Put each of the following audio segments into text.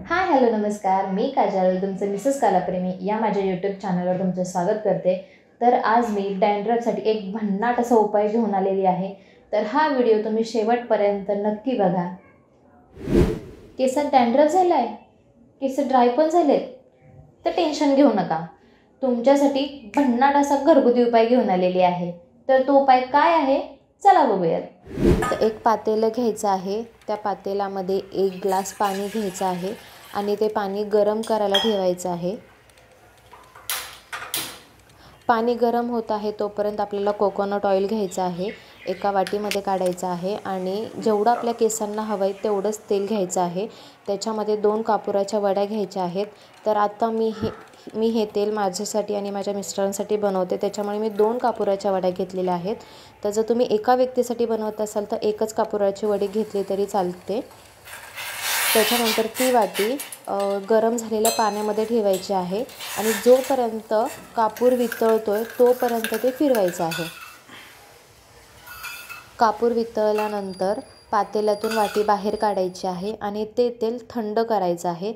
Hi hello नमस्कार, मी काजल तुमचं Mrs कलाप्रेमी या माझ्या यूट्यूब चॅनलवर तुमचं स्वागत करते। तर आज मी डॅन्ड्रफसाठी एक भन्नाट असा उपाय घेऊन आलेली आहे। तर हा व्हिडिओ तुम्ही शेवटपर्यंत नक्की बघा। केसात डॅन्ड्रफ झालाय, केस ड्राय पण झालेत, तर टेन्शन घेऊ नका। तुमच्यासाठी भन्नाट असा घरगुती उपाय घेऊन आलेली आहे। तर तो उपाय काय आहे चला बघूया। तर एक पातेलं घ्यायचं आहे, त्या पातेल्यामध्ये 1 ग्लास पाणी घ्यायचं आहे आणि ते पाणी गरम करायला ठेवायचं आहे। पाणी गरम होत आहे तोपर्यंत आपल्याला कोकोनट ऑइल घ्यायचं आहे, एका वाटीमध्ये काढायचं आहे आणि जेवढं आपल्या केसांना हवं आहे तेवढंच तेल घ्यायचं आहे। त्याच्यामध्ये 2 कापुराच्या वड्या घ्यायच्या आहेत। तर आता मी हे तेल माझ्यासाठी आणि माझ्या मिस्टरांसाठी बनवते, त्याच्यामुळे मी 2 कापुराच्या वड्या घेतलेल्या आहेत। तर जर तुम्ही एका व्यक्तीसाठी बनवत असाल तर एकच कापुराची वडी घेतली तरी चालते। त्याच्यानंतर ती वाटी गरम झालेल्या पाण्यामध्ये ठेवायची आहे आणि जोपर्यंत कापूर वितळतोय तोपर्यंत ते फिरवायचं आहे। कापूर वितळल्यानंतर पातेल्यातून वाटी बाहेर काढायची आहे आणि ते तेल थंड करायचं आहे।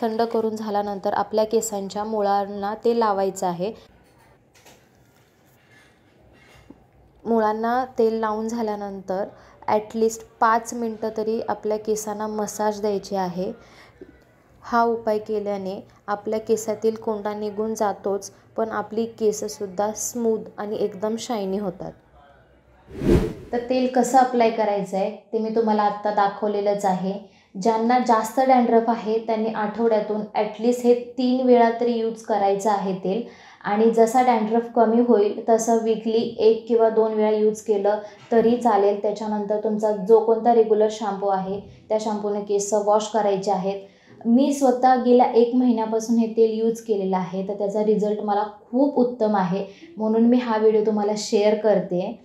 थंड करून झाल्यानंतर आपल्या केसांच्या मुळांना ते लावायचं आहे। मुळांना तेल लावून झाल्यानंतर ॲटलिस्ट 5 मिनटं तरी आपल्या केसांना मसाज द्यायची आहे। हा उपाय केल्याने आपल्या केसातील कोंडा निघून जातोच, पण आपली केससुद्धा स्मूथ आणि एकदम शायनी होतात। तर तेल कसं अप्लाय करायचं आहे ते मी तुम्हाला आत्ता दाखवलेलंच आहे। ज्यांना जास्त डॅन्ड्रफ आहे त्यांनी आठवड्यातून ॲटलिस्ट हे 3 वेळा तरी यूज करायचं आहे तेल। आणि जसा डॅन्ड्रफ कमी होईल तसं वीकली 1 किंवा 2 वेळा यूज केलं तरी चालेल। त्याच्यानंतर तुमचा जो कोणता रेग्युलर शॅम्पू आहे त्या शॅम्पूने केस वॉश करायचे आहेत। मी स्वतः गेल्या 1 महिन्यापासून हे तेल यूज केलेलं आहे, तर त्याचा रिझल्ट मला खूप उत्तम आहे, म्हणून मी हा व्हिडिओ तुम्हाला शेअर करते।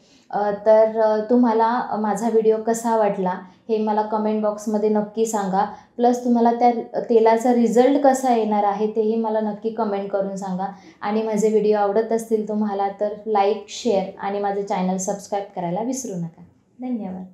तर तुम्हाला माझा व्हिडिओ कसा वाटला हे मला कमेंट बॉक्समध्ये नक्की सांगा। प्लस तुम्हाला त्या तेलाचा रिझल्ट कसा येणार आहे तेही मला नक्की कमेंट करून सांगा। आणि माझे व्हिडिओ आवडत असतील तुम्हाला तर लाईक, शेअर आणि माझे चॅनल सबस्क्राईब करायला विसरू नका। धन्यवाद।